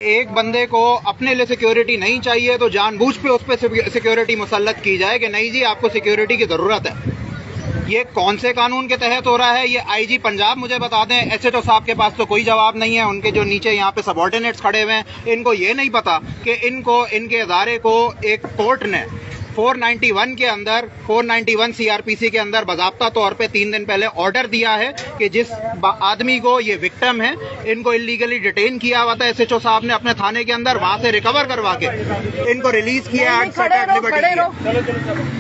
एक बंदे को अपने लिए सिक्योरिटी नहीं चाहिए तो जानबूझ पे उस पर सिक्योरिटी मुसल्लत की जाए कि नहीं जी आपको सिक्योरिटी की जरूरत है। ये कौन से कानून के तहत हो रहा है? ये आईजी पंजाब मुझे बता दें। एसएचओ साहब के पास तो कोई जवाब नहीं है। उनके जो नीचे यहाँ पे सबऑर्डिनेट्स खड़े हुए हैं, इनको ये नहीं पता कि इनको इनके इदारे को एक कोर्ट ने 491 के अंदर 491 सीआरपीसी के अंदर बाज़ाब्ता तौर पे 3 दिन पहले ऑर्डर दिया है कि जिस आदमी को ये विक्टिम है इनको इलीगली डिटेन किया हुआ था एसएचओ साहब ने अपने थाने के अंदर, वहां से रिकवर करवा के इनको रिलीज किया।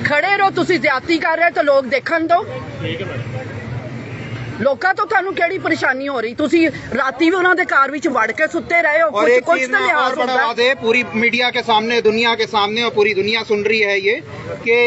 खड़े रहो, तुसी ज्यादती कर रहे तो लोग देखन दो। लोकां तो ਤੁਹਾਨੂੰ ਕਿਹੜੀ ਪਰੇਸ਼ਾਨੀ ਹੋ ਰਹੀ? ਤੁਸੀਂ ਰਾਤੀ ਵੀ ਉਹਨਾਂ ਦੇ ਕਾਰ ਵਿੱਚ ਵੜ ਕੇ ਸੁੱਤੇ रहे हो। और एक चीज और बड़ा बात है पूरी मीडिया के सामने, दुनिया के सामने, और पूरी दुनिया सुन रही है ये कि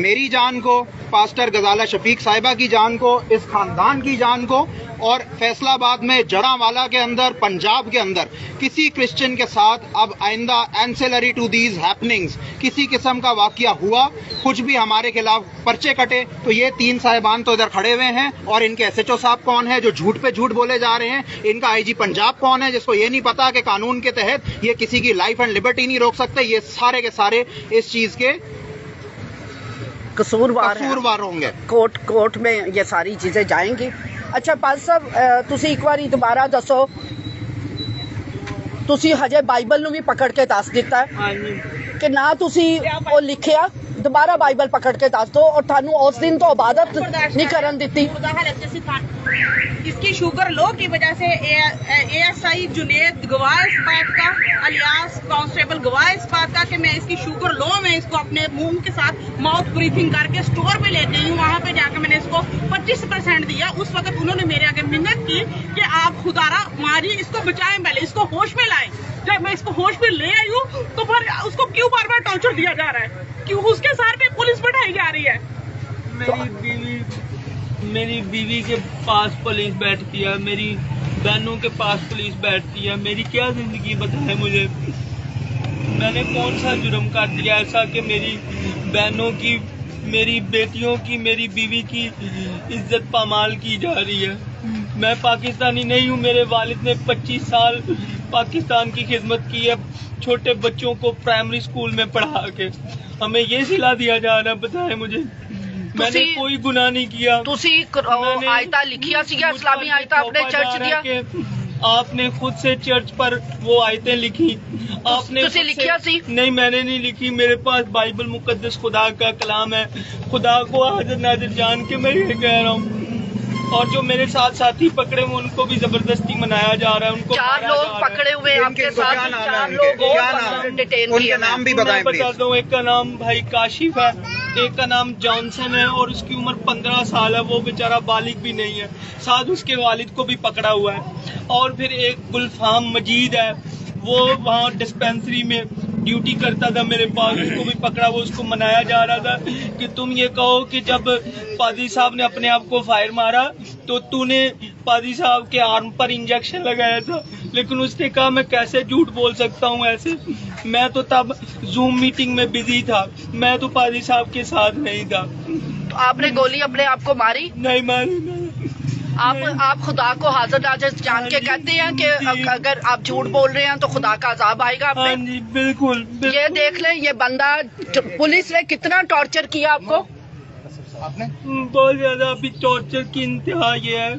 मेरी जान को, पास्टर गजाला शफीक साहिबा की जान को, इस खानदान की जान को, और फैसलाबाद में जड़ावाला के अंदर, पंजाब के अंदर किसी क्रिश्चियन के साथ अब आइंदा एंसेलरी टू दीज हैपनिंग्स किसी किस्म का वाकया हुआ, कुछ भी हमारे खिलाफ पर्चे कटे, तो ये 3 साहिबान तो इधर खड़े हुए हैं। और इनके एसएचओ साहब कौन है जो झूठ पे झूठ बोले जा रहे हैं? इनका आईजी पंजाब कौन है जिसको ये नहीं पता कि कानून के तहत ये किसी की लाइफ एंड लिबर्टी नहीं रोक सकते? ये सारे के सारे इस चीज के कसूरवार होंगे। कोर्ट में ये सारी चीजें जाएंगी। अच्छा पाल साहब, तुसी एक बार दोबारा दसो, तुसी हजे बाइबल नूं भी पकड़ के दस दिता है कि ना तुसी वो लिखिया? दोबारा बाइबल पकड़ के दस दो। और थानू उस दिन तो इबादत नहीं करन दिती। इसकी शुगर लो की वजह से एएसआई जुनेद गवाह इस बात का, अलियास कांस्टेबल गवाह इस बात का कि मैं इसकी शुगर लो में इसको अपने मुंह के साथ माउथ ब्रीथिंग करके स्टोर पे ले गई हूँ। वहाँ पे जाकर मैंने इसको 25% दिया। उस वक्त उन्होंने मेरे आगे मिन्नत की कि आप खुदारा मारिए, इसको बचाएं, पहले इसको होश में लाएं। जब मैं इसको होश में ले आई हूँ तो फिर उसको क्यों बार बार टॉर्चर दिया जा रहा है? क्यों उसके सर पे पुलिस बैठाई जा रही है? मेरी बीवी के पास पुलिस बैठती है, मेरी बहनों के पास पुलिस बैठती है। मेरी क्या जिंदगी बताए मुझे? मैंने कौन सा जुर्म कर दिया ऐसा कि मेरी बहनों की, मेरी बेटियों की, मेरी बीवी की इज्जत पामाल की जा रही है? मैं पाकिस्तानी नहीं हूँ। मेरे वालिद ने 25 साल पाकिस्तान की खिदमत की है, छोटे बच्चों को प्राइमरी स्कूल में पढ़ा के। हमें ये सिला दिया जा रहा है, बताए मुझे। मैंने कोई गुनाह नहीं किया। आयता लिखिया सीगा, इस्लामी आयता अपने चर्च दिया। आपने खुद से चर्च पर वो आयतें लिखी। आपने लिखिया सी? नहीं, मैंने नहीं लिखी। मेरे पास बाइबल मुकद्दस खुदा का कलाम है। खुदा को हाजिर नाजिर जान के मैं ये कह रहा हूँ। और जो मेरे साथ साथी पकड़े हुए उनको भी जबरदस्ती मनाया जा रहा है। उनको 4 लोग पकड़े हुए आपके साथ, 4 लोग डिटेन किए। नाम भी बताएं बता दो। एक का नाम भाई काशिफ है, एक का नाम जॉनसन है और उसकी उम्र 15 साल है। वो बेचारा बालिग भी नहीं है। साथ उसके वालिद को भी पकड़ा हुआ है। और फिर एक गुलफाम मजीद है, वो वहाँ डिस्पेंसरी में ड्यूटी करता था मेरे पास, उसको भी पकड़ा हुआ। उसको मनाया जा रहा था कि तुम ये कहो कि जब पादी साहब ने अपने आप को फायर मारा तो तूने पादी साहब के आर्म पर इंजेक्शन लगाया था। लेकिन उसने कहा मैं कैसे झूठ बोल सकता हूँ ऐसे? मैं तो तब जूम मीटिंग में बिजी था, मैं तो पादी साहब के साथ नहीं था। तो आपने गोली अपने आप को मारी? नहीं मारी। आप खुदा को हाजिर नाजिर जान के कहते हैं कि अगर आप झूठ बोल रहे हैं तो खुदा का अजाब आएगा आप पे? हाँ जी, बिल्कुल। ये देख लें, ये बंदा, पुलिस ने कितना टॉर्चर किया आपको? आपने बहुत ज्यादा। अभी टॉर्चर की इंतहा ये है,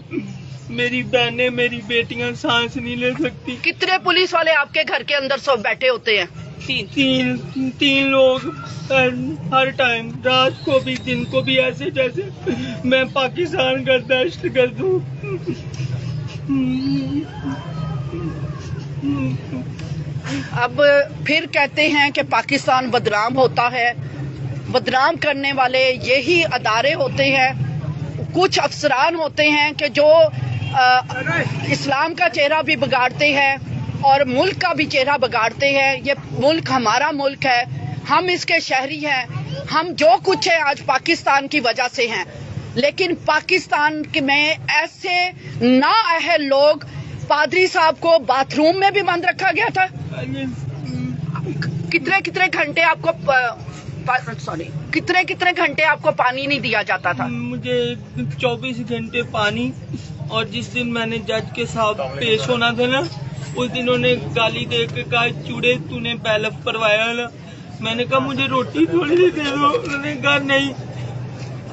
मेरी बहनें, मेरी बेटियां सांस नहीं ले सकती। कितने पुलिस वाले आपके घर के अंदर सब बैठे होते हैं? तीन लोग हर टाइम, रात को भी दिन को भी, ऐसे जैसे मैं पाकिस्तान का दहशतगर्द हूँ। अब फिर कहते हैं कि पाकिस्तान बदनाम होता है। बदनाम करने वाले यही अदारे होते हैं, कुछ अफसरान होते हैं कि जो इस्लाम का चेहरा भी बिगाड़ते हैं और मुल्क का भी चेहरा बिगाड़ते हैं। ये मुल्क हमारा मुल्क है, हम इसके शहरी हैं। हम जो कुछ है आज पाकिस्तान की वजह से हैं। लेकिन पाकिस्तान में ऐसे नाअहल लोग, पादरी साहब को बाथरूम में भी बंद रखा गया था। कितने घंटे आपको पानी नहीं दिया जाता था? मुझे 24 घंटे पानी। और जिस दिन मैंने जज के साथ पेश होना था ना, उस दिन उन्होंने गाली दे के कहा चूड़े तूने बैलफ करवाया ना। मैंने कहा मुझे रोटी थोड़ी सी दे दो। उन्होंने कहा नहीं,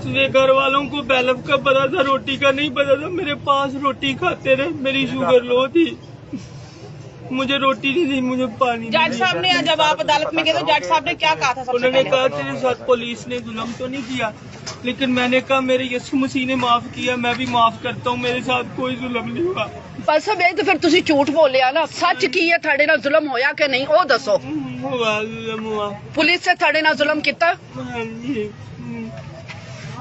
मेरे घर वालों को बैलफ का पता था, रोटी का नहीं पता था। मेरे पास रोटी खाते रहे, मेरी शुगर लो थी, मुझे रोटी नहीं दी, मुझे पानी। जज साहब ने जब आप अदालत में गए तो जज साहब ने क्या कहा था? उन्होंने कहा तेरे साथ पुलिस ने जुल्म तो नहीं किया, लेकिन मैंने कहा मेरे यीशु मसीह ने माफ किया, मैं भी माफ करता हूँ, मेरे साथ कोई जुल्म नहीं हुआ। बस ये तो फिर तुसी झूठ बोलिया ना। सच की है, थाड़े नाल जुल्म होया कि नहीं वो दसो। हुआ पुलिस से थाड़े नाल जुल्म किता? हाँ जी।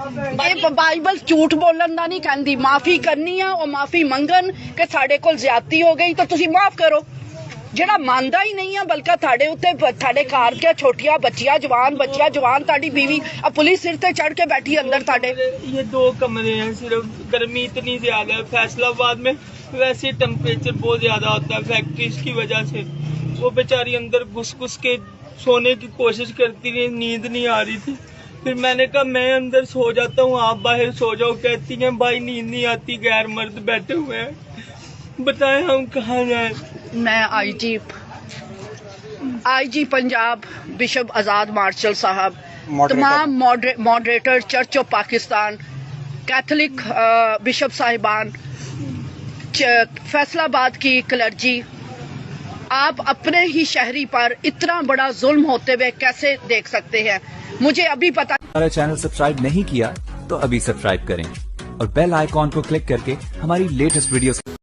ये बाइबल झूठ बोलन दा नहीं कहंदी, माफी करनी है और माफी मंगन कि साडे कोल ज्यादती हो गई तो तुसी माफ करो। जेड़ा मानदा ही नहीं है, बल्कि थाड़े उत्ते थाड़े घर के छोटिया बच्चियां जवान ताड़ी बीवी अब पुलिस सिर ते चढ़ के बैठी अंदर थाड़े। ये 2 कमरे हैं, सिर्फ गर्मी इतनी ज्यादा है फैसलाबाद में, वैसे टेम्परेचर बहुत ज्यादा होता है फैक्ट्रीज की वजह से। वो बेचारी अंदर घुस के सोने की कोशिश करती रही, नींद नहीं आ रही थी। फिर मैंने कहा मैं अंदर सो जाता हूँ, आप बाहर सो जाओ। कहती हैं भाई नींद नहीं आती, गैर मर्द बैठे हुए हैं, बताएं हम कहाँ जाएं। मैं IG Punjab bishop Azad Marshall साहब, तमाम moderator church of Pakistan, Catholic bishop साहिबान, फैसलाबाद की क्लर्जी, आप अपने ही शहरी पर इतना बड़ा जुल्म होते हुए कैसे देख सकते हैं? मुझे अभी पता। हमारा चैनल सब्सक्राइब नहीं किया तो अभी सब्सक्राइब करें और बेल आइकॉन को क्लिक करके हमारी लेटेस्ट वीडियोस